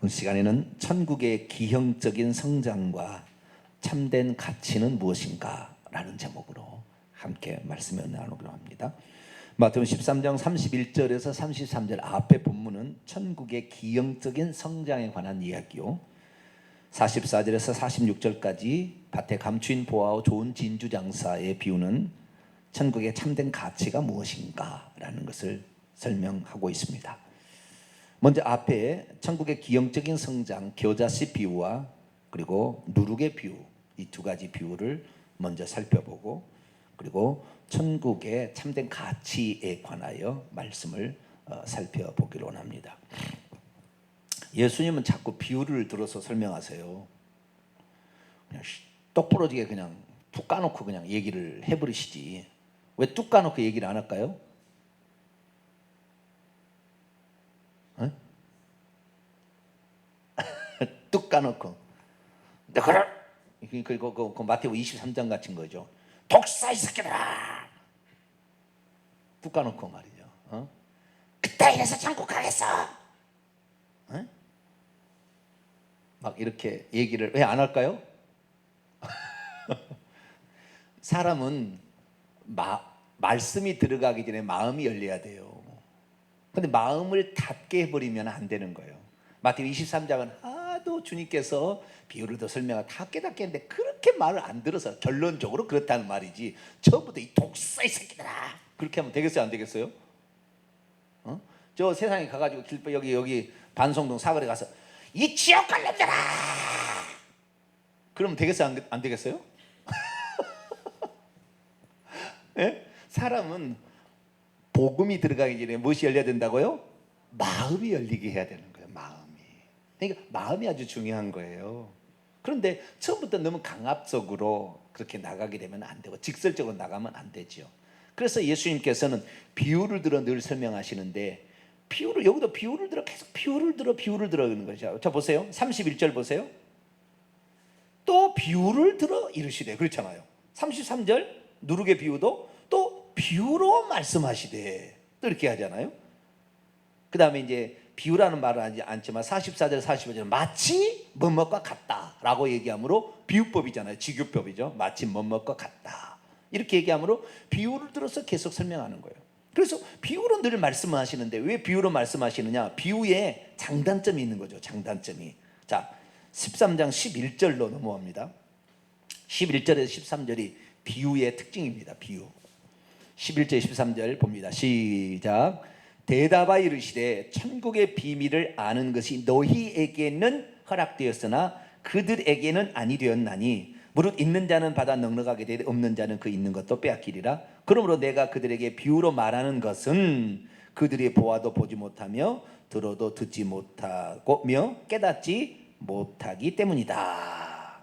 오늘 시간에는 천국의 기형적인 성장과 참된 가치는 무엇인가 라는 제목으로 함께 말씀을 나누기로 합니다. 마태복음 13장 31절에서 33절 앞에 본문은 천국의 기형적인 성장에 관한 이야기요, 44절에서 46절까지 밭에 감추인 보화와 좋은 진주 장사의 비유는 천국의 참된 가치가 무엇인가 라는 것을 설명하고 있습니다. 먼저 앞에 천국의 기형적인 성장, 겨자씨 비유와 그리고 누룩의 비유, 이 두 가지 비유를 먼저 살펴보고, 그리고 천국의 참된 가치에 관하여 말씀을 살펴보기로 합니다. 예수님은 자꾸 비유를 들어서 설명하세요. 그냥 똑부러지게 그냥 툭 까놓고 그냥 얘기를 해버리시지. 왜 뚝 까놓고 얘기를 안 할까요? 뚝 까놓고. 그리고 그 마태복음 23장 같은 거죠. 독사 이 새끼들아. 뚝 까놓고 말이죠. 그때 이래서 천국 가겠어. 막 이렇게 얘기를 왜 안 할까요? 사람은 말씀이 들어가기 전에 마음이 열려야 돼요. 근데 마음을 닫게 해버리면 안 되는 거예요. 마태복음 23장은 하도 주님께서 비유를 더 설명하고 다 깨닫게 했는데 그렇게 말을 안 들어서 결론적으로 그렇다는 말이지, 처음부터 이 독사 이 새끼들아 그렇게 하면 되겠어요, 안 되겠어요? 저 세상에 가가지고 길바 여기 반송동 사거리 가서 이 지옥 갈 놈들아 그러면 되겠어요, 안 되겠어요? 네? 사람은 복음이 들어가기 전에 무엇이 열려야 된다고요? 마음이 열리게 해야 되는 거예요. 마음이. 그러니까 마음이 아주 중요한 거예요. 그런데 처음부터 너무 강압적으로 그렇게 나가게 되면 안 되고 직설적으로 나가면 안 되죠. 그래서 예수님께서는 비유를 들어 늘 설명하시는데, 여기도 비유를 들어 계속 비유를 들어 그러는 거죠. 자 보세요. 31절 보세요. 또 비유를 들어 이르시되, 그렇잖아요. 33절 누룩의 비유도 또 비유로 말씀하시되, 또 이렇게 하잖아요. 그 다음에 이제 비유라는 말은 하지 않지만 44절 45절 마치 뭐뭐과 같다라고 얘기하므로 비유법이잖아요. 지규법이죠. 마치 뭐뭐과 같다 이렇게 얘기하므로 비유를 들어서 계속 설명하는 거예요. 그래서 비유로 늘 말씀을 하시는데 왜 비유로 말씀하시느냐? 비유에 장단점이 있는 거죠. 장단점이. 자 13장 11절로 넘어갑니다. 11절에서 13절이 비유의 특징입니다. 비유. 11절 13절 봅니다. 시작. 대답하여 이르시되 천국의 비밀을 아는 것이 너희에게는 허락되었으나 그들에게는 아니 되었나니 무릇 있는 자는 받아 넉넉하게 되되 없는 자는 그 있는 것도 빼앗기리라. 그러므로 내가 그들에게 비유로 말하는 것은 그들이 보아도 보지 못하며 들어도 듣지 못하고며 깨닫지 못하기 때문이다.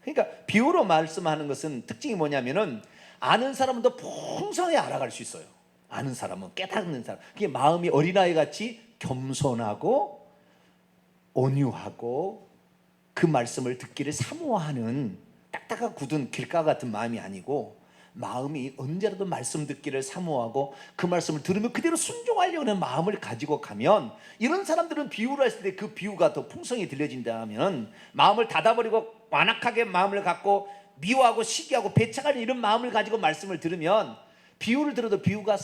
그러니까 비유로 말씀하는 것은 특징이 뭐냐면은 아는 사람은 더 풍성하게 알아갈 수 있어요. 아는 사람은, 깨닫는 사람, 그게 마음이 어린아이 같이 겸손하고 온유하고 그 말씀을 듣기를 사모하는 딱딱한 굳은 길가 같은 마음이 아니고, 마음이 언제라도 말씀 듣기를 사모하고 그 말씀을 들으면 그대로 순종하려고 하는 마음을 가지고 가면, 이런 사람들은 비유를 했을 때 그 비유가 더 풍성히 들려진다면, 마음을 닫아버리고 완악하게 마음을 갖고 미워하고 시기하고 배척하는 이런 마음을 가지고 말씀을 들으면, 비유를 들어도 비유가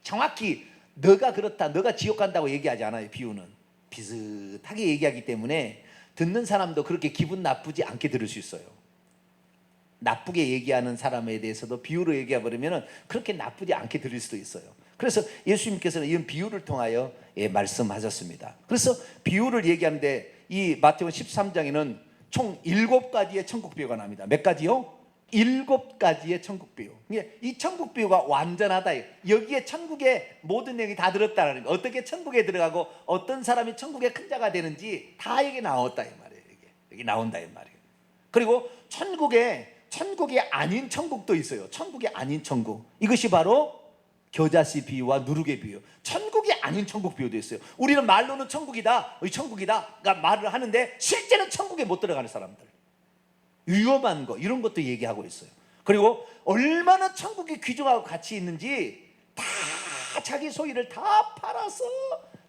정확히 너가 그렇다, 너가 지옥 간다고 얘기하지 않아요. 비유는 비슷하게 얘기하기 때문에 듣는 사람도 그렇게 기분 나쁘지 않게 들을 수 있어요. 나쁘게 얘기하는 사람에 대해서도 비유로 얘기해버리면 그렇게 나쁘지 않게 들릴 수도 있어요. 그래서 예수님께서는 이런 비유를 통하여 말씀하셨습니다. 그래서 비유를 얘기하는데 이 마태복음 13장에는 총 7가지의 천국 비유가 나옵니다. 몇 가지요? 7가지의 천국 비유. 이 천국 비유가 완전하다. 여기에 천국의 모든 내용이 다 들었다는 거. 어떻게 천국에 들어가고 어떤 사람이 천국의 큰 자가 되는지 다 여기 나왔다 이 말이에요. 여기 나온다 이 말이에요. 그리고 천국이 아닌 천국도 있어요. 천국이 아닌 천국. 이것이 바로 겨자씨 비유와 누룩의 비유. 천국이 아닌 천국 비유도 있어요. 우리는 말로는 천국이다, 천국이다 말을 하는데 실제는 천국에 못 들어가는 사람들, 위험한 거, 이런 것도 얘기하고 있어요. 그리고 얼마나 천국이 귀중하고 가치 있는지 다 자기 소유를 다 팔아서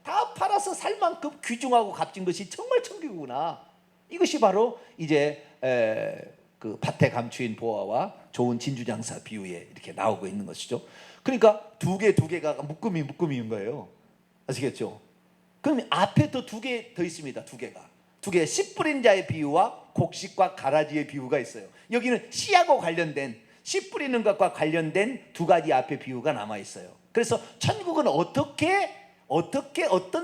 다 팔아서 살 만큼 귀중하고 값진 것이 정말 천국이구나. 이것이 바로 이제 그 밭에 감추인 보화와 좋은 진주장사 비유에 이렇게 나오고 있는 것이죠. 그러니까 두 개가 묶음인 거예요. 아시겠죠? 그럼 앞에 또 두 개 더 있습니다. 두 개 씨 뿌린 자의 비유와 곡식과 가라지의 비유가 있어요. 여기는 씨하고 관련된, 씨 뿌리는 것과 관련된 두 가지 앞에 비유가 남아 있어요. 그래서 천국은 어떤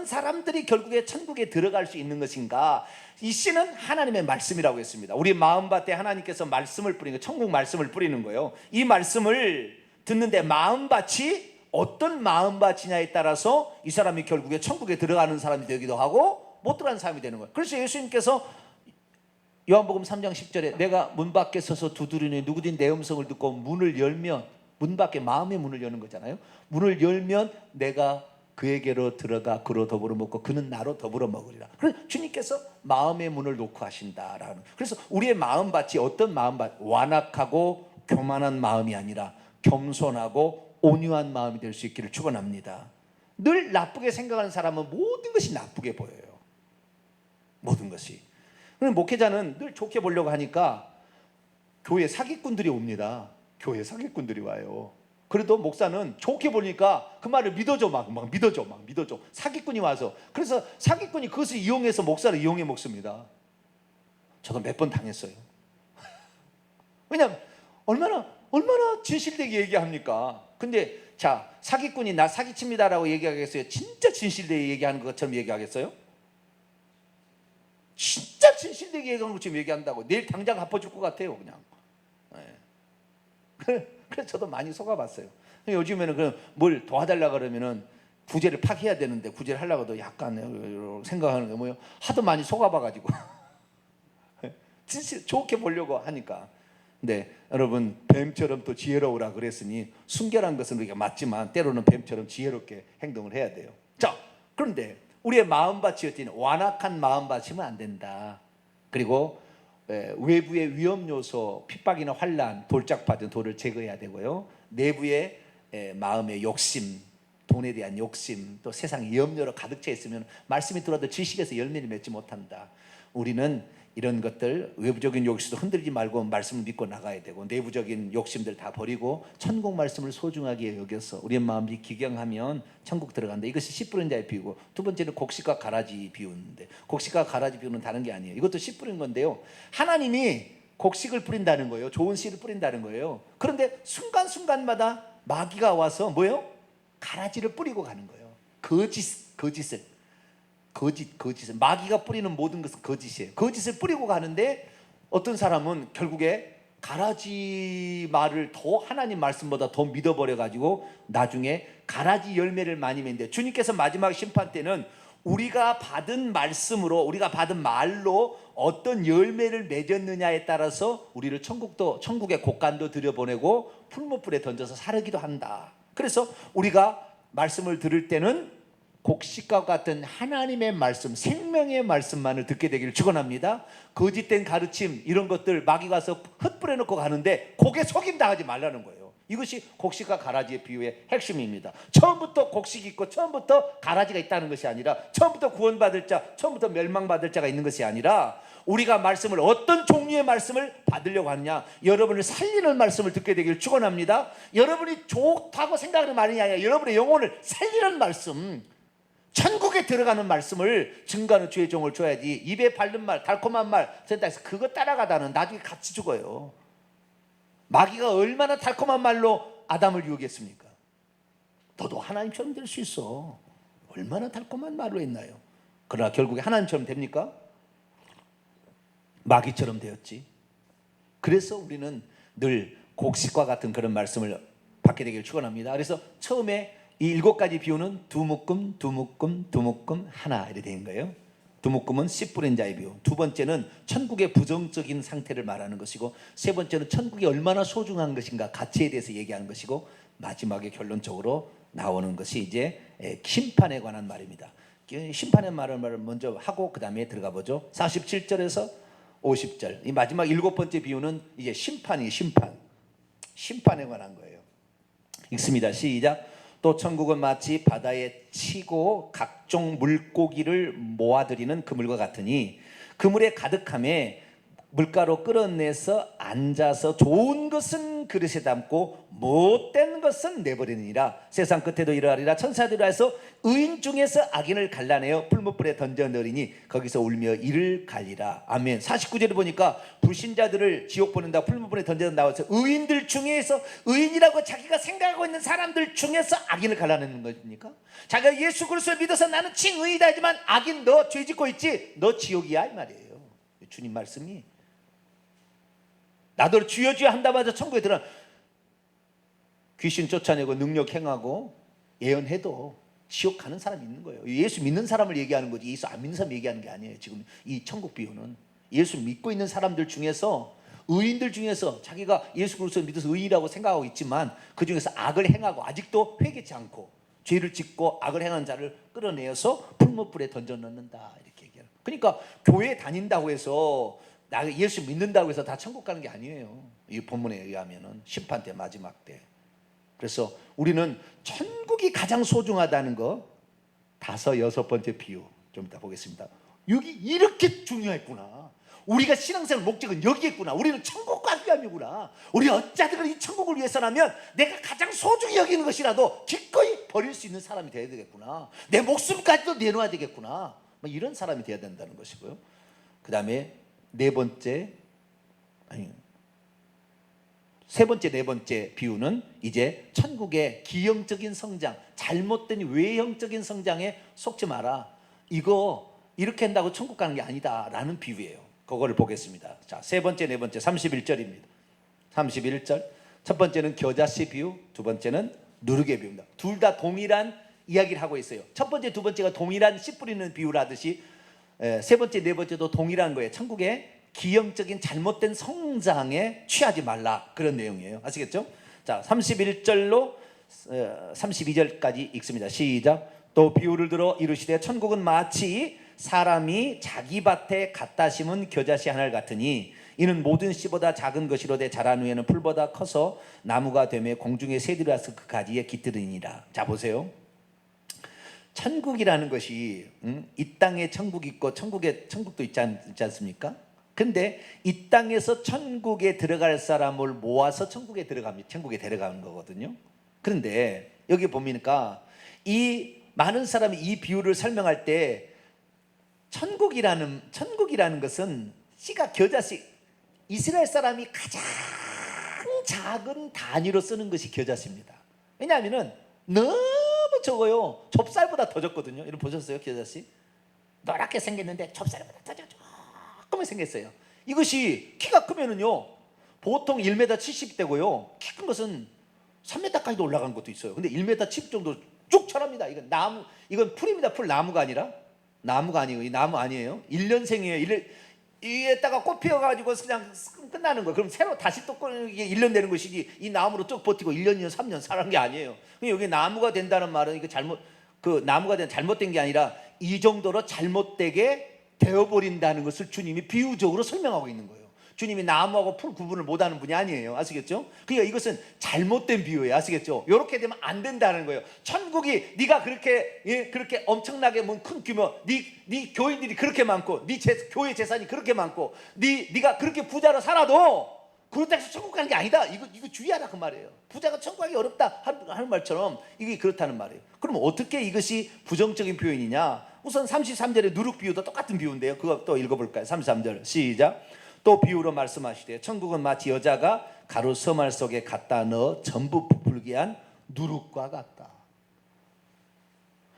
사람들이 결국에 천국에 들어갈 수 있는 것인가? 이 씨는 하나님의 말씀이라고 했습니다. 우리 마음밭에 하나님께서 말씀을 뿌리는 거, 천국 말씀을 뿌리는 거예요. 이 말씀을 듣는데 마음밭이 어떤 마음밭이냐에 따라서 이 사람이 결국에 천국에 들어가는 사람이 되기도 하고 못 들어가는 사람이 되는 거예요. 그래서 예수님께서 요한복음 3장 10절에 내가 문 밖에 서서 두드리니 누구든 내 음성을 듣고 문을 열면, 문 밖에 마음의 문을 여는 거잖아요. 문을 열면 내가 그에게로 들어가 그로 더불어 먹고 그는 나로 더불어 먹으리라. 그래서 주님께서 마음의 문을 놓고 하신다라는. 그래서 우리의 마음밭이 어떤 마음밭? 완악하고 교만한 마음이 아니라 겸손하고 온유한 마음이 될 수 있기를 축원합니다. 늘 나쁘게 생각하는 사람은 모든 것이 나쁘게 보여요. 모든 것이. 그럼 목회자는 늘 좋게 보려고 하니까 교회 사기꾼들이 옵니다. 교회 사기꾼들이 와요. 그래도 목사는 좋게 보니까 그 말을 믿어줘. 막 믿어줘. 사기꾼이 와서. 그래서 사기꾼이 그것을 이용해서 목사를 이용해 먹습니다. 저도 몇 번 당했어요. 왜냐하면 얼마나 진실되게 얘기합니까? 근데 자, 사기꾼이 나 사기칩니다라고 얘기하겠어요? 진짜 진실되게 얘기하는 것처럼 얘기하겠어요? 진짜 진실되게 얘기하는 것처럼 얘기한다고 내일 당장 갚아줄 것 같아요. 그냥. 그래서 저도 많이 속아봤어요. 요즘에는 뭘 도와달라 그러면은 구제를 파기해야 되는데 구제를 하려고 도 약간 생각하는 게 뭐예요? 하도 많이 속아봐가지고 진짜 좋게 보려고 하니까. 근데 여러분, 뱀처럼 또 지혜로우라 그랬으니 순결한 것은 우리가 맞지만 때로는 뱀처럼 지혜롭게 행동을 해야 돼요. 자, 그런데 우리의 마음밭이 어떤 완악한 마음밭이면 안 된다. 그리고 외부의 위험 요소, 핍박이나 환란, 돌짝받은 돌을 제거해야 되고요. 내부의 마음의 욕심, 돈에 대한 욕심, 또 세상 염려로 가득 차 있으면 말씀이 들어도 지식에서 열매를 맺지 못한다. 우리는 이런 것들, 외부적인 욕심도 흔들리지 말고 말씀을 믿고 나가야 되고, 내부적인 욕심들 다 버리고 천국 말씀을 소중하게 여겨서 우리의 마음이 기경하면 천국 들어간다. 이것이 씨 뿌린 자의 비유고, 두 번째는 곡식과 가라지 비유인데, 곡식과 가라지 비유는 다른 게 아니에요. 이것도 씨 뿌린 건데요, 하나님이 곡식을 뿌린다는 거예요. 좋은 씨를 뿌린다는 거예요. 그런데 순간순간마다 마귀가 와서 뭐예요? 가라지를 뿌리고 가는 거예요. 거짓을 마귀가 뿌리는 모든 것은 거짓이에요. 거짓을 뿌리고 가는데 어떤 사람은 결국에 가라지 말을 더 하나님 말씀보다 더 믿어버려 가지고 나중에 가라지 열매를 많이 맺는데, 주님께서 마지막 심판 때는 우리가 받은 말씀으로, 우리가 받은 말로 어떤 열매를 맺었느냐에 따라서 우리를 천국의 곡간도 들여보내고 풀무불에 던져서 사르기도 한다. 그래서 우리가 말씀을 들을 때는 곡식과 같은 하나님의 말씀, 생명의 말씀만을 듣게 되기를 축원합니다. 거짓된 가르침, 이런 것들 마귀가 와서 흩뿌려 놓고 가는데 거기에 속임당하지 말라는 거예요. 이것이 곡식과 가라지의 비유의 핵심입니다. 처음부터 곡식이 있고 처음부터 가라지가 있다는 것이 아니라, 처음부터 구원받을 자, 처음부터 멸망받을 자가 있는 것이 아니라, 우리가 말씀을, 어떤 종류의 말씀을 받으려고 하느냐, 여러분을 살리는 말씀을 듣게 되기를 축원합니다. 여러분이 좋다고 생각하는 말이 아니라 여러분의 영혼을 살리는 말씀, 천국에 들어가는 말씀을 증거하는 주의 종을 줘야지. 입에 바른 말, 달콤한 말 전다 해서 그거 따라가다는 나중에 같이 죽어요. 마귀가 얼마나 달콤한 말로 아담을 유혹했습니까? 너도 하나님처럼 될 수 있어. 얼마나 달콤한 말로 했나요? 그러나 결국에 하나님처럼 됩니까? 마귀처럼 되었지. 그래서 우리는 늘 곡식과 같은 그런 말씀을 받게 되기를 축원합니다. 그래서 처음에 이 7가지 비유는 두 묶음 하나 이렇게 된 거예요. 두 묶음은 씨 뿌린 자의 비유. 두 번째는 천국의 부정적인 상태를 말하는 것이고, 세 번째는 천국이 얼마나 소중한 것인가, 가치에 대해서 얘기하는 것이고, 마지막에 결론적으로 나오는 것이 이제 심판에 관한 말입니다. 심판의 말을 먼저 하고 그 다음에 들어가 보죠. 47절에서 50절. 이 마지막 7번째 비유는 이제 심판에 관한 거예요. 읽습니다. 시작. 또 천국은 마치 바다에 치고 각종 물고기를 모아들이는 그물과 같으니 그물에 가득함에 물가로 끌어내서 앉아서 좋은 것은 그릇에 담고 못된 것은 내버리느니라. 세상 끝에도 이러하리라. 천사들이 와서 의인 중에서 악인을 갈라내어 풀무불에 던져 넣으리니 거기서 울며 이를 갈리라. 아멘. 49절에 보니까 불신자들을 지옥 보낸다 풀무불에 던져 나와서 의인들 중에서, 의인이라고 자기가 생각하고 있는 사람들 중에서 악인을 갈라내는 것입니까? 자기가 예수 그리스도를 믿어서 나는 칭의이다 하지만 악인, 너 죄 짓고 있지, 너 지옥이야 이 말이에요. 주님 말씀이. 나도 주여 주여 한다마자 천국에 들어 귀신 쫓아내고 능력 행하고 예언해도 지옥 가는 사람이 있는 거예요. 예수 믿는 사람을 얘기하는 거지 예수 안 믿는 사람 얘기하는 게 아니에요. 지금 이 천국 비유는 예수 믿고 있는 사람들 중에서, 의인들 중에서 자기가 예수 그리스도를 믿어서 의인이라고 생각하고 있지만 그 중에서 악을 행하고 아직도 회개치 않고 죄를 짓고 악을 행한 자를 끌어내어서 풀무불에 던져 넣는다 이렇게 얘기해요. 그러니까 교회 다닌다고 해서 나 예수 믿는다고 해서 다 천국 가는 게 아니에요. 이 본문에 의하면은 심판 때, 마지막 때. 그래서 우리는 천국이 가장 소중하다는 거 5, 6번째 비유 좀 이따 보겠습니다. 여기 이렇게 중요했구나. 우리가 신앙생활 목적은 여기에 있구나. 우리는 천국 가기 위함이구나. 우리 어쩌든 이 천국을 위해서라면 내가 가장 소중히 여기는 것이라도 기꺼이 버릴 수 있는 사람이 되어야 되겠구나. 내 목숨까지도 내놓아야 되겠구나. 뭐 이런 사람이 되어야 된다는 것이고요. 그 다음에 세 번째, 네 번째 비유는 이제 천국의 기형적인 성장, 잘못된 외형적인 성장에 속지 마라. 이거 이렇게 한다고 천국 가는 게 아니다라는 비유예요. 그거를 보겠습니다. 자, 세 번째, 네 번째 31절입니다. 31절. 첫 번째는 겨자씨 비유, 두 번째는 누룩의 비유입니다. 둘 다 동일한 이야기를 하고 있어요. 첫 번째, 두 번째가 동일한 씨 뿌리는 비유를 하듯이 세 번째, 네 번째도 동일한 거예요. 천국의 기형적인 잘못된 성장에 취하지 말라, 그런 내용이에요. 아시겠죠? 자, 31절로 32절까지 읽습니다. 시작. 또 비유를 들어 이르시되 천국은 마치 사람이 자기 밭에 갖다 심은 겨자씨 하나를 같으니 이는 모든 씨보다 작은 것이로되 자란 후에는 풀보다 커서 나무가 되며 공중의 새들이 와서 그 가지에 깃들으니라. 자, 보세요. 천국이라는 것이 이 땅에 천국이 있고 천국도 있지 않습니까? 근데 이 땅에서 천국에 들어갈 사람을 모아서 천국에 데려가는 거거든요. 그런데 여기 보니까 이 많은 사람이 이 비유를 설명할 때 천국이라는 것은 씨가 겨자씨, 이스라엘 사람이 가장 작은 단위로 쓰는 것이 겨자씨입니다. 왜냐하면은 너무 적어요. 좁쌀보다 더 적거든요. 이런 보셨어요? 겨자씨 노랗게 생겼는데 좁쌀보다 더 조금만 생겼어요. 이것이 키가 크면은요 보통 1m 70대고요 키 큰 것은 3m까지도 올라간 것도 있어요. 근데 1m 70 정도 쭉 자랍니다. 이건 나무, 이건 풀입니다. 풀, 나무가 아니라. 나무가 아니에요. 이 나무 아니에요. 1년생이에요. 위에다가 꽃 피어가지고 그냥 끝나는 거예요. 그럼 새로 다시 또 이게 1년 되는 것이지 이 나무로 쭉 버티고 1년이면 3년 살아간 게 아니에요. 여기 나무가 된다는 말은 이거 나무가 잘못된 게 아니라 이 정도로 잘못되게 되어버린다는 것을 주님이 비유적으로 설명하고 있는 거예요. 주님이 나무하고 풀 구분을 못하는 분이 아니에요. 아시겠죠? 그러니까 이것은 잘못된 비유예요. 아시겠죠? 이렇게 되면 안 된다는 거예요. 천국이 네가 그렇게 엄청나게 큰 규모, 네 교인들이 그렇게 많고, 교회 재산이 그렇게 많고, 네가 그렇게 부자로 살아도 그렇다고 해서 천국 가는 게 아니다. 이거 주의하라 그 말이에요. 부자가 천국 가기 어렵다 하는 말처럼 이게 그렇다는 말이에요. 그럼 어떻게 이것이 부정적인 표현이냐? 우선 33절의 누룩 비유도 똑같은 비유인데요. 그거 또 읽어볼까요? 33절 시작. 또 비유로 말씀하시되 천국은 마치 여자가 가루 서말 속에 갖다 넣어 전부 부풀게 한 누룩과 같다.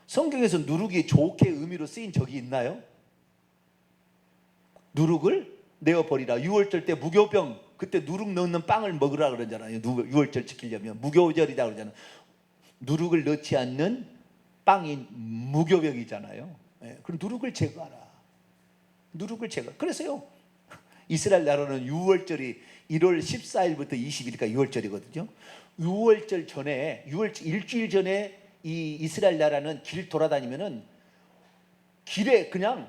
성경에서 누룩이 좋게 의미로 쓰인 적이 있나요? 누룩을 내어버리라. 유월절 때 무교병, 그때 누룩 넣는 빵을 먹으라 그러잖아요. 유월절 지키려면 무교절이다 그러잖아요. 누룩을 넣지 않는 빵이 무교병이잖아요. 그럼 누룩을 제거하라. 누룩을 제거. 그래서요 이스라엘 나라는 유월절이 1월 14일부터 20일까지 유월절이거든요. 유월절 전에, 일주일 전에 이 이스라엘 나라는 길 돌아다니면은 길에 그냥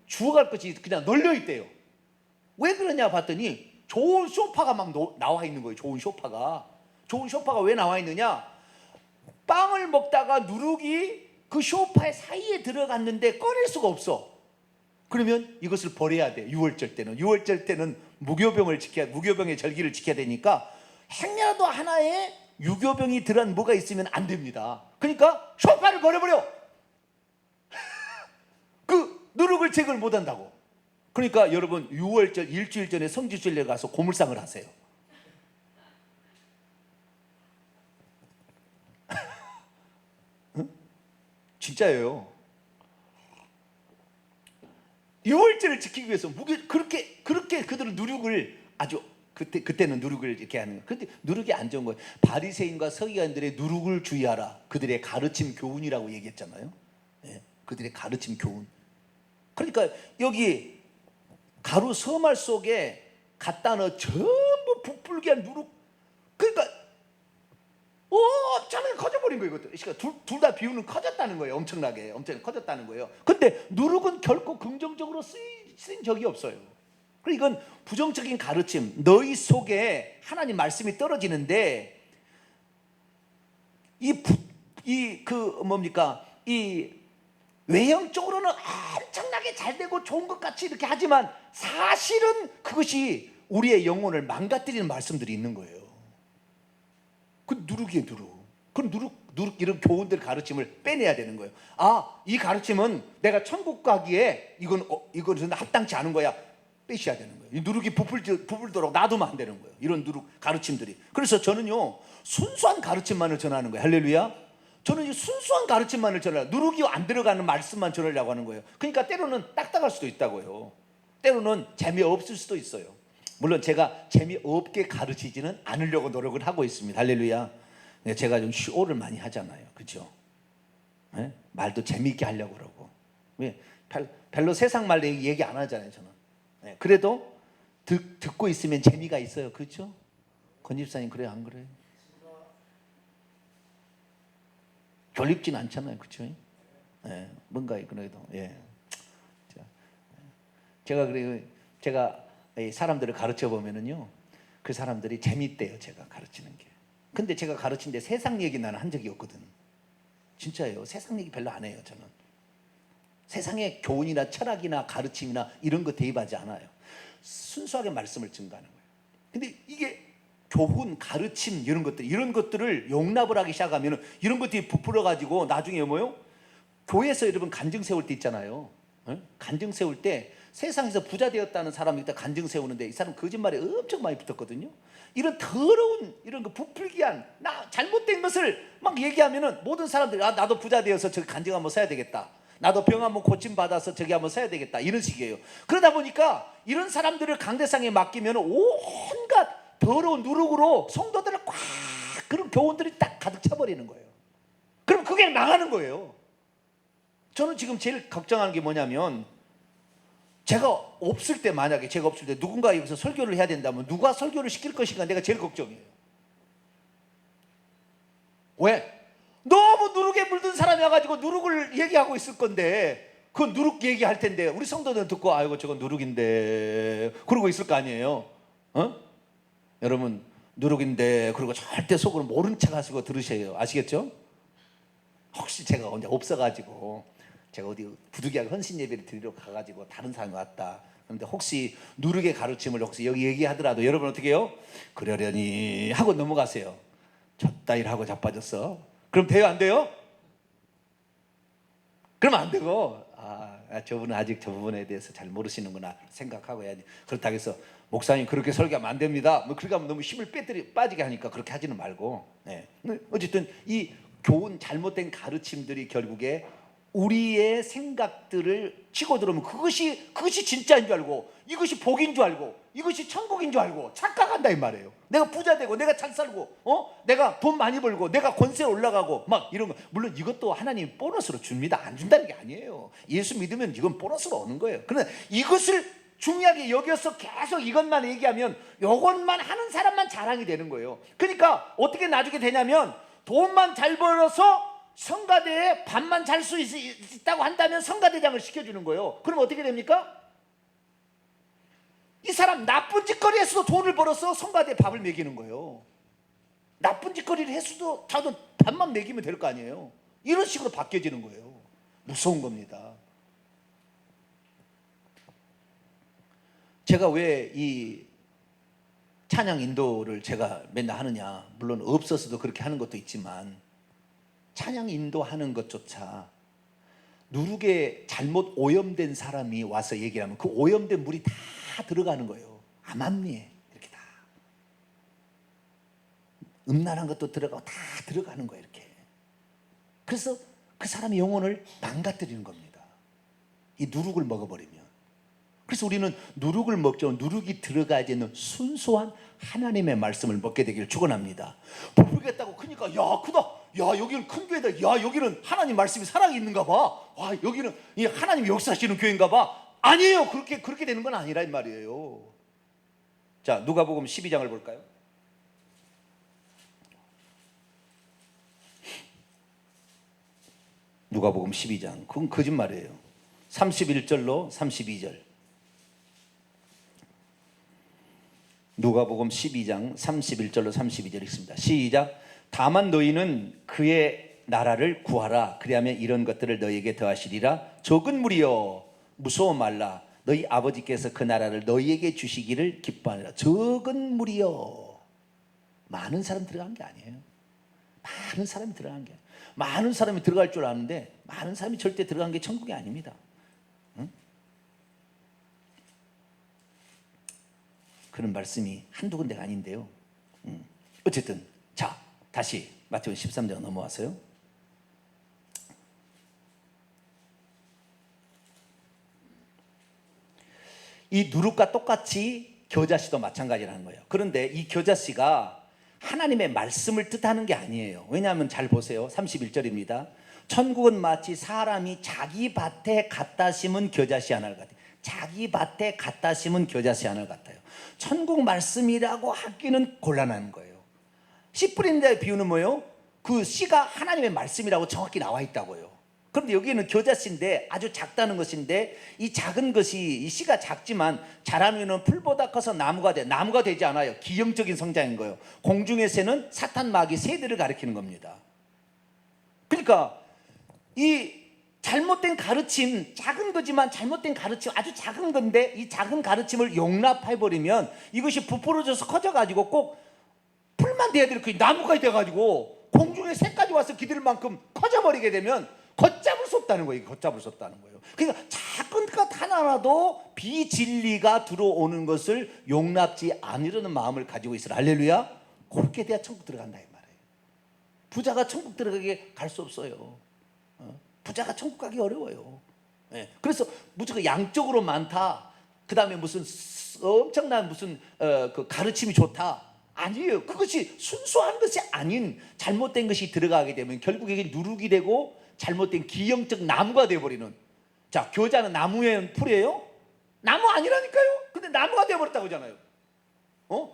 죽어갈 것이 그냥 널려 있대요. 왜 그러냐 봤더니 좋은 소파가 막 나와 있는 거예요. 좋은 소파가 왜 나와 있느냐? 빵을 먹다가 누룩이 그 쇼파의 사이에 들어갔는데 꺼낼 수가 없어. 그러면 이것을 버려야 돼. 유월절 때는 무교병의 절기를 지켜야 되니까 행여라도 하나에 유교병이 들어간 뭐가 있으면 안 됩니다. 그러니까 쇼파를 버려버려. 그 누룩을 제거를 못 한다고. 그러니까 여러분, 유월절 일주일 전에 성지순례 가서 고물상을 하세요. 진짜예요. 유월절을 지키기 위해서 그렇게 그들은 누룩을 아주 그때는 누룩을 이렇게 하는 거예요. 근데 누룩이 안 좋은 거예요. 바리새인과 서기관들의 누룩을 주의하라. 그들의 가르침 교훈이라고 얘기했잖아요. 네, 그들의 가르침 교훈. 그러니까 여기 가루 서말 속에 갖다 넣어 전부 부풀게 한 누룩. 그러니까 엄청나게 커져버린 거예요. 이것도 둘 다 비유는 커졌다는 거예요. 엄청나게 커졌다는 거예요. 근데 누룩은 결코 긍정적으로 쓰인 적이 없어요. 그러니까 이건 부정적인 가르침. 너희 속에 하나님 말씀이 떨어지는데 이 외형적으로는 엄청나게 잘 되고 좋은 것 같이 이렇게 하지만 사실은 그것이 우리의 영혼을 망가뜨리는 말씀들이 있는 거예요. 그 누룩이에요, 누룩. 그 누룩 이런 교훈들 가르침을 빼내야 되는 거예요. 이 가르침은 내가 천국 가기에 이것은 합당치 않은 거야. 빼셔야 되는 거예요. 이 누룩이 부풀도록 놔두면 안 되는 거예요. 이런 누룩 가르침들이. 그래서 저는요, 순수한 가르침만을 전하는 거예요. 할렐루야. 저는 순수한 가르침만을 전하려고, 누룩이 안 들어가는 말씀만 전하려고 하는 거예요. 그러니까 때로는 딱딱할 수도 있다고요. 때로는 재미없을 수도 있어요. 물론 제가 재미없게 가르치지는 않으려고 노력을 하고 있습니다. 할렐루야. 제가 좀 쇼를 많이 하잖아요. 그렇죠? 네? 말도 재미있게 하려고 그러고. 별로 세상 말 얘기 안 하잖아요, 저는. 네, 그래도 듣고 있으면 재미가 있어요. 그렇죠? 건집사님 그래요, 안 그래요? 졸립진 않잖아요. 그렇죠? 네, 뭔가 그래도 제가 사람들을 가르쳐 보면은요, 그 사람들이 재밌대요. 제가 가르치는 게. 근데 제가 가르치는데 세상 얘기 나는 한 적이 없거든. 진짜예요. 세상 얘기 별로 안 해요. 저는 세상의 교훈이나 철학이나 가르침이나 이런 거 대입하지 않아요. 순수하게 말씀을 증거하는 거예요. 근데 이게 교훈, 가르침 이런 것들을 용납을 하기 시작하면 이런 것들이 부풀어 가지고 나중에 뭐요? 교회에서 여러분 간증 세울 때 있잖아요. 간증 세울 때 세상에서 부자 되었다는 사람이 일단 간증 세우는데 이 사람 거짓말에 엄청 많이 붙었거든요. 이런 더러운 이런 거 부풀기한 잘못된 것을 막 얘기하면은 모든 사람들이 나도 부자 되어서 저기 간증 한번 써야 되겠다. 나도 병 한번 고침 받아서 저기 한번 써야 되겠다. 이런 식이에요. 그러다 보니까 이런 사람들을 강대상에 맡기면 온갖 더러운 누룩으로 성도들을 꽉 그런 교훈들이 딱 가득 차버리는 거예요. 그럼 그게 망하는 거예요. 저는 지금 제일 걱정하는 게 뭐냐면 만약에 제가 없을 때 누군가 여기서 설교를 해야 된다면 누가 설교를 시킬 것인가 내가 제일 걱정이에요. 왜? 너무 누룩에 물든 사람이 와가지고 누룩을 얘기하고 있을 건데 그 누룩 얘기할 텐데 우리 성도들은 듣고 아이고 저건 누룩인데 그러고 있을 거 아니에요. 여러분 누룩인데 그리고 절대 속으로 모른 척 하시고 들으셔요. 아시겠죠? 혹시 제가 언제 없어가지고 제가 어디 부득이하게 헌신 예배를 드리러 가가지고 다른 사람이 왔다. 그런데 혹시 누룩의 가르침을 혹시 여기 얘기하더라도 여러분 어떻게 해요? 그러려니 하고 넘어가세요. 졌다 일하고 자빠졌어. 그럼 돼요, 안 돼요? 그러면 안 되고 저분은 아직 저 부분에 대해서 잘 모르시는구나 생각하고 해야지. 그렇다고 해서 목사님 그렇게 설교하면 안 됩니다. 그렇게 하면 너무 힘을 빠지게 하니까 그렇게 하지는 말고. 어쨌든 이 교훈 잘못된 가르침들이 결국에 우리의 생각들을 치고 들어오면 그것이 진짜인 줄 알고 이것이 복인 줄 알고 이것이 천국인 줄 알고 착각한다 이 말이에요. 내가 부자 되고 내가 잘 살고 내가 돈 많이 벌고 내가 권세 올라가고 막 이런 거. 물론 이것도 하나님 보너스로 줍니다. 안 준다는 게 아니에요. 예수 믿으면 이건 보너스로 오는 거예요. 그러나 이것을 중요하게 여겨서 계속 이것만 얘기하면 이것만 하는 사람만 자랑이 되는 거예요. 그러니까 어떻게 나중에 되냐면 돈만 잘 벌어서 성가대에 밥만 잘 수 있다고 한다면 성가대장을 시켜주는 거예요. 그럼 어떻게 됩니까? 이 사람 나쁜 짓거리에서도 돈을 벌어서 성가대에 밥을 먹이는 거예요. 나쁜 짓거리를 했어도 자도 밥만 먹이면 될 거 아니에요. 이런 식으로 바뀌어지는 거예요. 무서운 겁니다. 제가 왜 이 찬양 인도를 제가 맨날 하느냐, 물론 없어서도 그렇게 하는 것도 있지만 찬양 인도하는 것조차 누룩에 잘못 오염된 사람이 와서 얘기를 하면 그 오염된 물이 다 들어가는 거예요. 암암리에 이렇게 다 음란한 것도 들어가고 다 들어가는 거예요. 이렇게. 그래서 그 사람의 영혼을 망가뜨리는 겁니다. 이 누룩을 먹어버리면. 그래서 우리는 누룩을 먹죠. 누룩이 들어가야 되는 순수한 하나님의 말씀을 먹게 되기를 축원합니다. 모르겠다고 크니까 야 크다, 야 여기는 큰 교회다, 야 여기는 하나님 말씀이 살아있는가 봐, 와 여기는 이 하나님 역사하시는 교회인가 봐. 아니에요. 그렇게 되는 건 아니란 말이에요. 자, 누가복음 12장을 볼까요? 누가복음 12장. 그건 거짓말이에요. 31절로 32절. 누가복음 12장 31절로 32절 읽습니다. 시작. 다만 너희는 그의 나라를 구하라. 그리하면 이런 것들을 너희에게 더하시리라. 적은 무리여 무서워 말라. 너희 아버지께서 그 나라를 너희에게 주시기를 기뻐하니라. 적은 무리여. 많은 사람 들어간 게 아니에요. 많은 사람이 들어간 게 아니에요. 많은 사람이 들어갈 줄 아는데 많은 사람이 절대 들어간 게 천국이 아닙니다. 응? 그런 말씀이 한두 군데가 아닌데요. 어쨌든 자, 다시 마태복음 13장 넘어와서요. 이 누룩과 똑같이 겨자씨도 마찬가지라는 거예요. 그런데 이 겨자씨가 하나님의 말씀을 뜻하는 게 아니에요. 왜냐하면 잘 보세요. 31절입니다. 천국은 마치 사람이 자기 밭에 갖다 심은 겨자씨 하나를 같아요. 자기 밭에 갖다 심은 겨자씨 하나를 같아요. 천국 말씀이라고 하기는 곤란한 거예요. 씨 뿌리는 자의 비유는 뭐예요? 그 씨가 하나님의 말씀이라고 정확히 나와 있다고요. 그런데 여기는 겨자씨인데 아주 작다는 것인데 이 작은 것이, 이 씨가 작지만 자라면 풀보다 커서 나무가 돼. 나무가 되지 않아요. 기형적인 성장인 거예요. 공중의 새는 사탄 마귀 새들을 가리키는 겁니다. 그러니까 이 잘못된 가르침, 작은 거지만 잘못된 가르침, 아주 작은 건데 이 작은 가르침을 용납해버리면 이것이 부풀어져서 커져가지고 꼭 풀만 돼야 될 그 나무가 돼가지고 공중의 새까지 와서 기댈 만큼 커져버리게 되면 걷잡을 수 없다는 거예요. 걷잡을 수 없다는 거예요. 그러니까 작은 것 하나라도 비진리가 들어오는 것을 용납지 않으려는 마음을 가지고 있으라. 할렐루야. 그렇게 돼야 천국 들어간다 이 말이에요. 부자가 천국 들어가게 갈 수 없어요. 부자가 천국 가기 어려워요. 그래서 무조건 양적으로 많다, 그 다음에 무슨 엄청난 무슨 그 가르침이 좋다, 아니에요. 그것이 순수한 것이 아닌 잘못된 것이 들어가게 되면 결국에 누룩이 되고 잘못된 기형적 나무가 되어버리는. 자, 교자는 나무의 풀이에요? 나무 아니라니까요. 근데 나무가 되어버렸다고 하잖아요.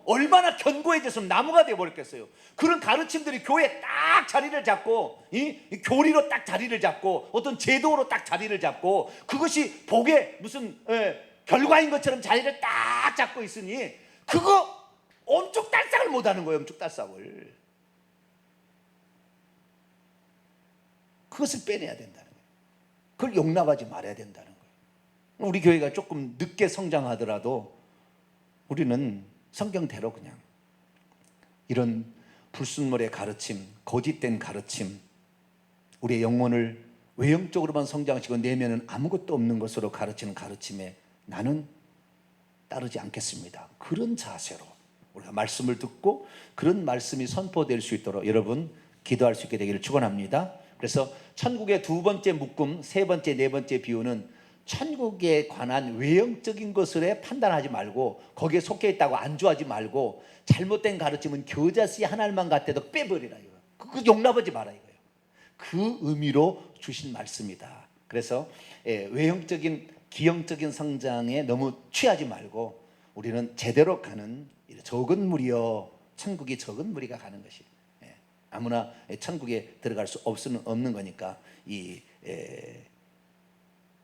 얼마나 견고해졌으면 나무가 되어버렸겠어요. 그런 가르침들이 교회에 딱 자리를 잡고 이 교리로 딱 자리를 잡고 어떤 제도로 딱 자리를 잡고 그것이 복의 무슨 결과인 것처럼 자리를 딱 잡고 있으니 그거 엄죽달싹을 못하는 거예요. 엄죽달싹을. 그것을 빼내야 된다는 거예요. 그걸 용납하지 말아야 된다는 거예요. 우리 교회가 조금 늦게 성장하더라도 우리는 성경대로 그냥 이런 불순물의 가르침, 거짓된 가르침, 우리의 영혼을 외형적으로만 성장시키고 내면은 아무것도 없는 것으로 가르치는 가르침에 나는 따르지 않겠습니다. 그런 자세로 우리가 말씀을 듣고 그런 말씀이 선포될 수 있도록 여러분 기도할 수 있게 되기를 축원합니다. 그래서 천국의 두 번째 묶음, 세 번째, 네 번째 비유는 천국에 관한 외형적인 것을 판단하지 말고 거기에 속해 있다고 안주하지 말고 잘못된 가르침은 겨자씨 하나만 같아도 빼버리라 이거예요. 그거 용납하지 마라 이거예요. 그 의미로 주신 말씀이다. 그래서 외형적인 기형적인 성장에 너무 취하지 말고 우리는 제대로 가는 적은 무리여, 천국이 적은 무리가 가는 것이 아무나 천국에 들어갈 수 없는 거니까 이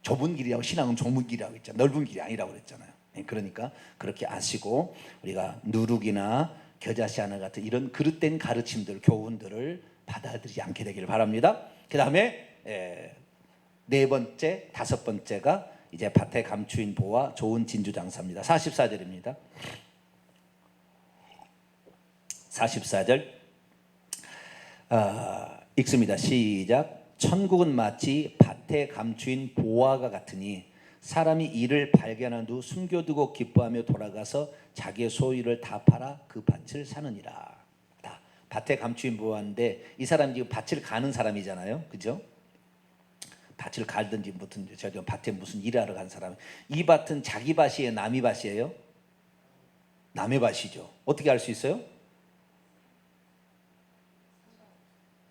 좁은 길이라고, 신앙은 좁은 길이라고 했잖아요. 넓은 길이 아니라고 그랬잖아요. 그러니까 그렇게 아시고 우리가 누룩이나 겨자씨 하나 같은 이런 그릇된 가르침들, 교훈들을 받아들이지 않게 되기를 바랍니다. 그 다음에 네 번째, 다섯 번째가 이제 밭의 감추인 보와 좋은 진주 장사입니다. 44절입니다. 44절 읽습니다. 시작. 천국은 마치 밭에 감추인 보화가 같으니 사람이 이를 발견한 후 숨겨두고 기뻐하며 돌아가서 자기의 소유를 다 팔아 그 밭을 사느니라. 밭에 감추인 보화인데 이 사람이 지금 밭을 가는 사람이잖아요, 그죠? 밭을 갈든지 무슨 저 밭에 무슨 일하러 간 사람. 이 밭은 자기 밭이에요, 남의 밭이에요? 남의 밭이죠. 어떻게 알 수 있어요?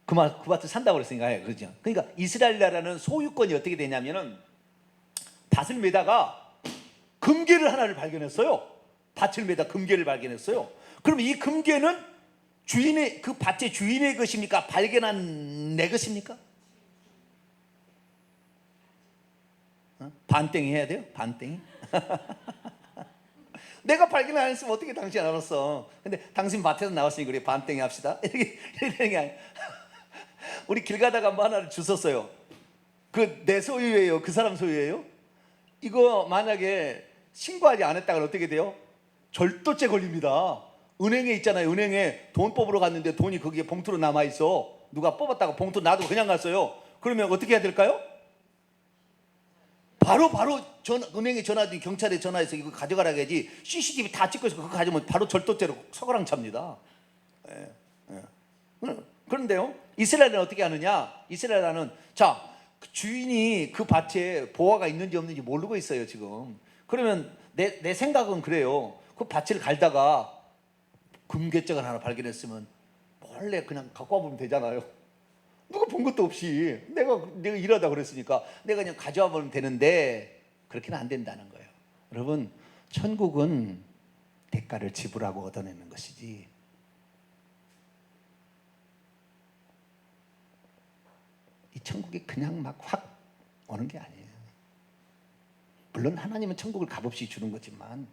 그 밭을 산다고 그랬으니까, 그렇죠? 그러니까 이스라엘 나라는 소유권이 어떻게 되냐면은 밭을 매다가 금괴를 하나를 발견했어요. 밭을 매다 금괴를 발견했어요. 그러면 이 금괴는 주인의, 그 밭의 주인의 것입니까? 발견한 내 것입니까? 반땡이 해야 돼요? 반땡이? 내가 발견 안 했으면 어떻게 당신 알았어? 근데 당신 밭에서 나왔으니 우리 반땡이 합시다. 이렇게 게 아니야. 우리 길 가다가 뭐 하나를 주웠어요. 그 내 소유예요? 그 사람 소유예요? 이거 만약에 신고하지 않았다가 어떻게 돼요? 절도죄 걸립니다. 은행에 있잖아요. 은행에 돈 뽑으러 갔는데 돈이 거기에 봉투로 남아있어. 누가 뽑았다가 봉투 놔두고 그냥 갔어요. 그러면 어떻게 해야 될까요? 바로 은행에 전화하든 경찰에 전화해서 이거 가져가라 해야지. CCTV 다 찍고 있어. 그거 가져오면 바로 절도죄로 서거랑 찹니다. 그런데요, 이스라엘은 어떻게 하느냐? 이스라엘은 그 주인이 그 밭에 보화가 있는지 없는지 모르고 있어요 지금. 그러면 내 생각은 그래요. 그 밭을 갈다가 금괴장을 하나 발견했으면 몰래 그냥 갖고 와보면 되잖아요. 누가 본 것도 없이 내가 일하다 그랬으니까 내가 그냥 가져와 보면 되는데 그렇게는 안 된다는 거예요. 여러분, 천국은 대가를 지불하고 얻어내는 것이지 이 천국이 그냥 막 확 오는 게 아니에요. 물론 하나님은 천국을 값없이 주는 거지만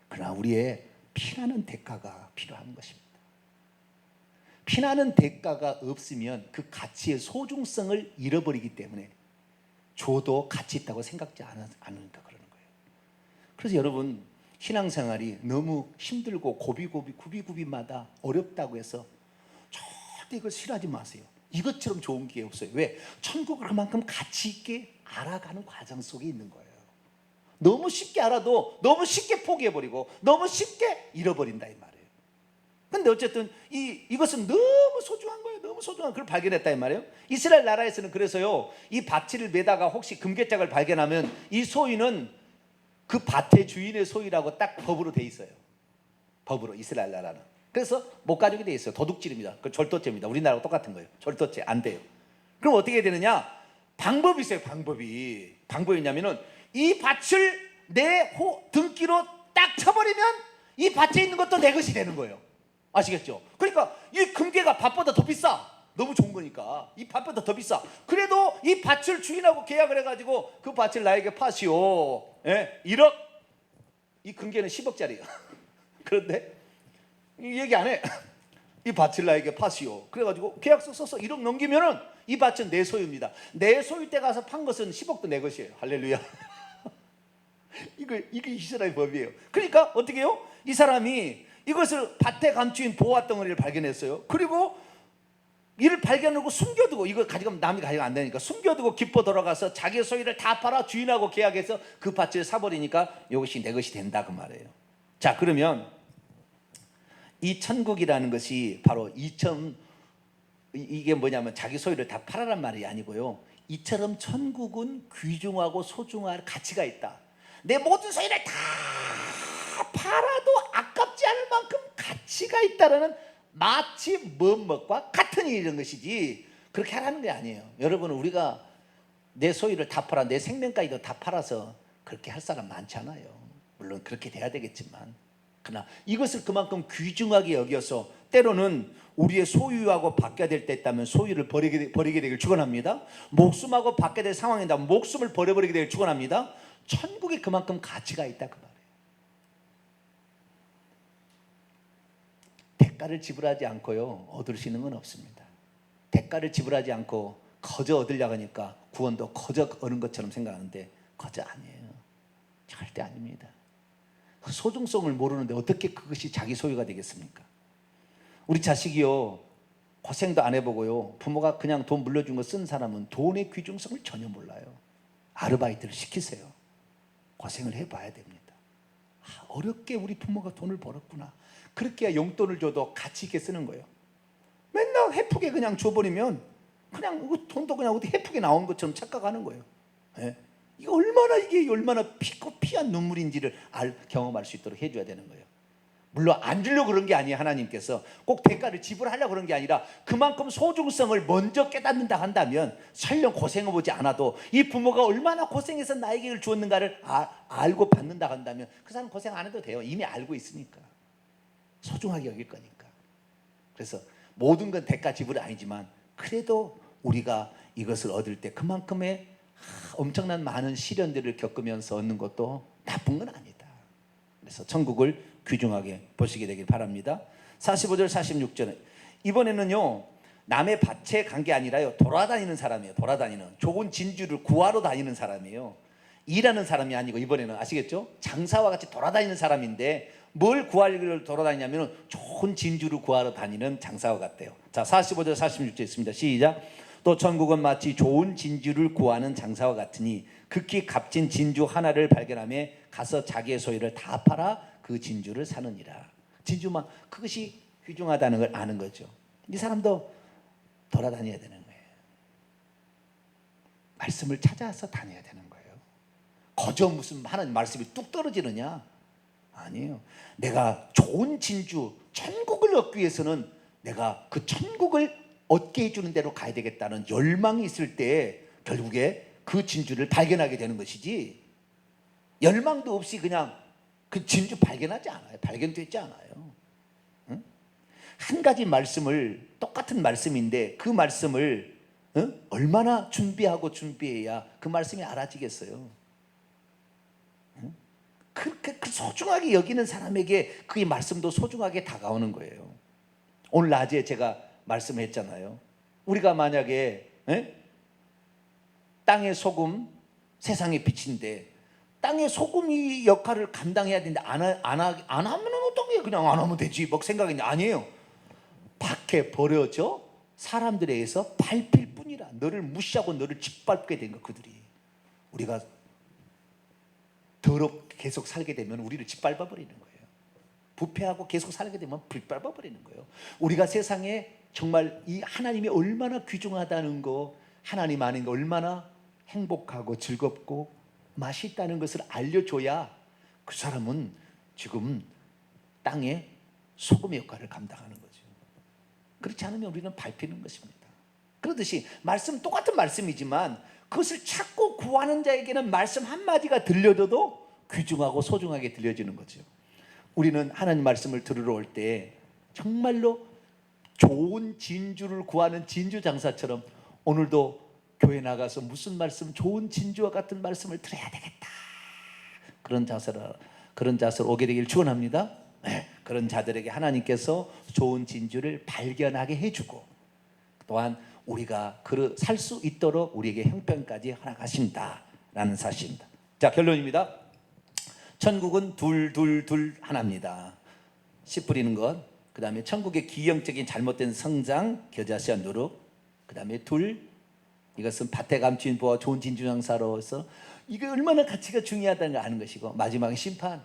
그러나 우리의 피나는 대가가 필요한 것입니다. 피나는 대가가 없으면 그 가치의 소중성을 잃어버리기 때문에 줘도 가치 있다고 생각지 않으니까 그러는 거예요. 그래서 여러분, 신앙생활이 너무 힘들고 구비구비마다 어렵다고 해서 절대 이걸 싫어하지 마세요. 이것처럼 좋은 게 없어요. 왜? 천국을 그만큼 가치 있게 알아가는 과정 속에 있는 거예요. 너무 쉽게 알아도 너무 쉽게 포기해버리고 너무 쉽게 잃어버린다 이 말이에요. 근데 어쨌든 이것은 너무 소중한 거예요. 너무 소중한 걸 발견했다 이 말이에요. 이스라엘 나라에서는 그래서요, 이 밭을 매다가 혹시 금괴짝을 발견하면 이 소유는 그 밭의 주인의 소유라고 딱 법으로 돼 있어요. 법으로, 이스라엘 나라는. 그래서 못 가지게 돼 있어요. 도둑질입니다. 그 절도죄입니다. 우리나라하고 똑같은 거예요. 절도죄 안 돼요. 그럼 어떻게 되느냐? 방법이 있어요. 방법이 있냐면은 이 밭을 내 등기로 딱 쳐버리면 이 밭에 있는 것도 내 것이 되는 거예요. 아시겠죠? 그러니까 이 금괴가 밭보다 더 비싸. 너무 좋은 거니까 이 밭보다 더 비싸. 그래도 이 밭을 주인하고 계약을 해가지고 그 밭을 나에게 파시오. 1억. 이 금괴는 10억짜리야. 그런데 이 얘기 안 해. 이 밭을 나에게 파시오. 그래가지고 계약서 써서 1억 넘기면은 이 밭은 내 소유입니다. 내 소유 때 가서 판 것은 10억도 내 것이에요. 할렐루야. 이게 이스라엘 법이에요. 그러니까 어떻게 해요? 이 사람이 이것을 밭에 감추인 보화 덩어리를 발견했어요. 그리고 이를 발견하고 숨겨두고, 이걸 가져가면 남이 가져가면 안 되니까 숨겨두고 기뻐 돌아가서 자기의 소유를 다 팔아 주인하고 계약해서 그 밭을 사버리니까 이것이 내 것이 된다 그 말이에요. 자, 그러면 이 천국이라는 것이 바로 이게 뭐냐면 자기 소유를 다 팔아란 말이 아니고요, 이처럼 천국은 귀중하고 소중할 가치가 있다. 내 모든 소유를 다 팔아도 아깝지 않을 만큼 가치가 있다라는, 마치 뭐뭇과 같은 이런 것이지 그렇게 하라는 게 아니에요. 여러분, 우리가 내 소유를 다 팔아, 내 생명까지도 다 팔아서 그렇게 할 사람 많잖아요. 물론 그렇게 돼야 되겠지만, 그러나 이것을 그만큼 귀중하게 여겨서 때로는 우리의 소유하고 바뀌어야 될 때 있다면 소유를 버리게 되길 축원합니다. 목숨하고 바뀌어야 될 상황이다 목숨을 버려버리게 되길 축원합니다. 천국에 그만큼 가치가 있다 그 말이에요. 대가를 지불하지 않고요 얻을 수 있는 건 없습니다. 대가를 지불하지 않고 거저 얻으려고 하니까 구원도 거저 얻는 것처럼 생각하는데 거저 아니에요. 절대 아닙니다. 소중성을 모르는데 어떻게 그것이 자기 소유가 되겠습니까? 우리 자식이요 고생도 안 해보고요 부모가 그냥 돈 물려준 거 쓴 사람은 돈의 귀중성을 전혀 몰라요. 아르바이트를 시키세요. 고생을 해봐야 됩니다. 어렵게 우리 부모가 돈을 벌었구나. 그렇게 해야 용돈을 줘도 가치 있게 쓰는 거예요. 맨날 헤프게 그냥 줘버리면 그냥 돈도 그냥 어디 헤프게 나온 것처럼 착각하는 거예요. 예? 이게 얼마나 피한 눈물인지를 경험할 수 있도록 해줘야 되는 거예요. 물론 안 주려고 그런 게 아니에요. 하나님께서 꼭 대가를 지불하려고 그런 게 아니라 그만큼 소중성을 먼저 깨닫는다 한다면 설령 고생해보지 않아도 이 부모가 얼마나 고생해서 나에게 이걸 주었는가를 알고 받는다 한다면 그 사람 고생 안 해도 돼요. 이미 알고 있으니까. 소중하게 여길 거니까. 그래서 모든 건 대가 지불은 아니지만 그래도 우리가 이것을 얻을 때 그만큼의 엄청난 많은 시련들을 겪으면서 얻는 것도 나쁜 건 아니다. 그래서 천국을 귀중하게 보시게 되길 바랍니다. 45절 46절 이번에는요 남의 밭에 간 게 아니라요 돌아다니는 사람이에요. 돌아다니는 좋은 진주를 구하러 다니는 사람이에요. 일하는 사람이 아니고 이번에는 아시겠죠? 장사와 같이 돌아다니는 사람인데 뭘 구하려고 돌아다니냐면 좋은 진주를 구하러 다니는 장사와 같대요. 자 45절 46절 있습니다. 시작. 또 천국은 마치 좋은 진주를 구하는 장사와 같으니 극히 값진 진주 하나를 발견하며 가서 자기의 소유를 다 팔아 그 진주를 사느니라. 진주만 그것이 귀중하다는 걸 아는 거죠. 이 사람도 돌아다녀야 되는 거예요. 말씀을 찾아서 다녀야 되는 거예요. 거저 무슨 하나님 말씀이 뚝 떨어지느냐? 아니에요. 내가 좋은 진주 천국을 얻기 위해서는 내가 그 천국을 얻게 해주는 대로 가야 되겠다는 열망이 있을 때 결국에 그 진주를 발견하게 되는 것이지 열망도 없이 그냥 그 진주 발견하지 않아요. 발견되지 않아요. 응? 한 가지 말씀을 똑같은 말씀인데 그 말씀을 얼마나 준비해야 그 말씀이 알아지겠어요. 응? 그렇게 소중하게 여기는 사람에게 그 말씀도 소중하게 다가오는 거예요. 오늘 낮에 제가 말씀했잖아요. 우리가 만약에 땅의 소금, 세상의 빛인데 땅의 소금이 역할을 감당해야 되는데 안 하면 어떻게 그냥 안 하면 되지 막 생각했는데 아니에요. 밖에 버려져 사람들에 의해서 밟힐 뿐이라 너를 무시하고 너를 짓밟게 된 거 그들이. 우리가 더럽게 계속 살게 되면 우리를 짓밟아 버리는 거예요. 부패하고 계속 살게 되면 짓밟아 버리는 거예요. 우리가 세상에 정말 이 하나님이 얼마나 귀중하다는 거 하나님 아닌 거 얼마나 행복하고 즐겁고 맛있다는 것을 알려줘야 그 사람은 지금 땅에 소금의 역할을 감당하는 거죠. 그렇지 않으면 우리는 밟히는 것입니다. 그렇듯이 말씀 똑같은 말씀이지만 그것을 찾고 구하는 자에게는 말씀 한마디가 들려줘도 귀중하고 소중하게 들려지는 거죠. 우리는 하나님 말씀을 들으러 올 때 정말로 좋은 진주를 구하는 진주 장사처럼 오늘도 교회 나가서 무슨 말씀 좋은 진주와 같은 말씀을 들어야 되겠다. 그런 자세로 오게 되길 축원합니다. 그런 자들에게 하나님께서 좋은 진주를 발견하게 해주고 또한 우리가 살 수 있도록 우리에게 형편까지 허락하신다라는 사실입니다. 자 결론입니다. 천국은 둘 하나입니다. 씨 뿌리는 것, 그 다음에 천국의 기형적인 잘못된 성장, 겨자씨와 누룩, 그 다음에 이것은 밭에 감추인 부와 좋은 진주장사로서 이게 얼마나 가치가 중요하다는 걸 아는 것이고 마지막에 심판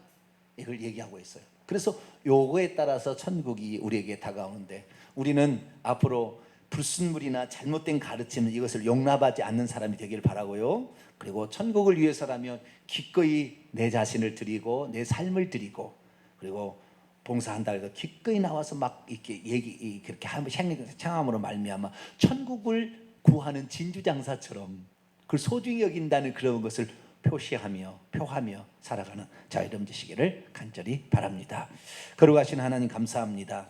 이걸 얘기하고 있어요. 그래서 요거에 따라서 천국이 우리에게 다가오는데 우리는 앞으로 불순물이나 잘못된 가르침은 이것을 용납하지 않는 사람이 되길 바라고요. 그리고 천국을 위해서라면 기꺼이 내 자신을 드리고 내 삶을 드리고 그리고 봉사한다 해서 기꺼이 나와서 막 이렇게 그렇게 행함으로 말미암아 천국을 구하는 진주장사처럼 그걸 소중히 여긴다는 그런 것을 표하며 살아가는 자 여러분 되시기를 간절히 바랍니다. 거룩하신 하나님 감사합니다.